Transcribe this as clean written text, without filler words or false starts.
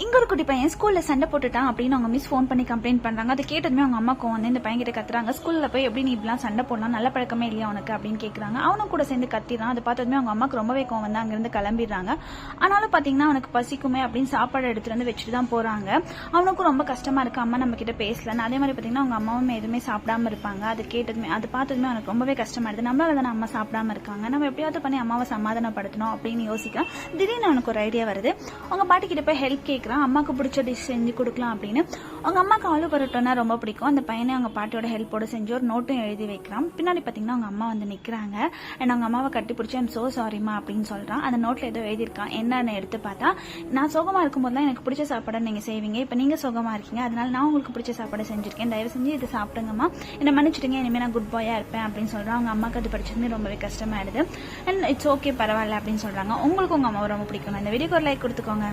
இங்க ஒரு குட்டி பையன் ஸ்கூல்ல சண்டை போட்டுட்டான் அப்படின்னு அவங்க மிஸ் ஃபோன் பண்ணி கம்ப்ளைண்ட் பண்றாங்க. அதை கேட்டதுமே அவங்க அம்மாக்கும் வந்து இந்த பையன் கிட்ட கத்துறாங்க. ஸ்கூல்ல போய் எப்படி நீ இப்படிலாம் சண்டை போடலாம், நல்ல பழக்கமே இல்லையா உனக்கு அப்படின்னு கேட்கறாங்க. அவனும் கூட சேர்ந்து கத்திடுறான். அதை பார்த்ததுமே அவங்க அம்மாக்கு ரொம்பவே கோவம் வந்து அங்கிருந்து கிளம்பிடுறாங்க. ஆனாலும் பாத்தீங்கன்னா அவனுக்கு பசிக்குமே அப்படின்னு சாப்பாடு எடுத்துட்டு வந்து வச்சுட்டு தான் போறாங்க. அவனுக்கும் ரொம்ப கஷ்டமா இருக்கு, அம்மா நம்ம கிட்ட பேசலன்னு. அதே மாதிரி பாத்தீங்கன்னா அவங்க அம்மாவும் எதுவுமே சாப்பிடாம இருப்பாங்க. அது கேட்டதுமே அது பார்த்ததுமே அவனுக்கு ரொம்பவே கஷ்டமாயிடுது. நம்மளால தானே அம்மா சாப்பிடாம இருக்காங்க, நம்ம எப்படியாவது பண்ணி அம்மாவை சமாதானப்படுத்தணும் அப்படின்னு யோசிக்கிறான். திடீர்னு அவனுக்கு ஒரு ஐடியா வருது. அவங்க பாட்டி கிட்ட போய் ஹெல்ப் கேட்கறான், அம்மாக்கு பிடிச்ச டிஷ் செஞ்சு கொடுக்கலாம் அப்படின்னு. அவங்க அம்மாக்கு ஆலு பரோட்டானா ரொம்ப பிடிக்கும். அந்த பையனை அவங்க பாட்டியோட ஹெல்ப்போட செஞ்சு ஒரு நோட்டும் எழுதி வைக்கிறான். பின்னாடி பாத்தீங்கன்னா அவங்க அம்மா வந்து நிக்கிறாங்க. அண்ட் அவங்க அம்மாவை கட்டி பிடிச்சி ஐம் சோ சாரிமா அப்படின்னு சொல்றான். அந்த நோட்ல ஏதோ எழுதியிருக்கான். என்னன்னு எடுத்து பார்த்தா, நான் சோகமா இருக்கும்போதுலாம் எனக்கு பிடிச்ச சாப்பாடை நீங்க செய்வீங்க, இப்ப நீங்க சோகமா இருக்கீங்க, அதனால நான் உங்களுக்கு பிடிச்ச சாப்பாடை செஞ்சிருக்கேன், தயவு செஞ்சு இதை சாப்பிடுங்கம்மா, என்ன மன்னிச்சிடுங்க, இனிமே நான் குட் பாயா இருப்பேன் அப்படின்னு சொல்றான். அவங்க அம்மாக்கு அது படிச்சதுமே ரொம்பவே கஷ்டமாயிடுது. அண்ட் இட்ஸ் ஓகே பரவாயில்ல அப்படின்னு சொல்றாங்க. உங்களுக்கு உங்க அம்மாவை ரொம்ப பிடிக்கும். இந்த வீடியோக்கு ஒரு லைக் கொடுத்துக்கோங்க.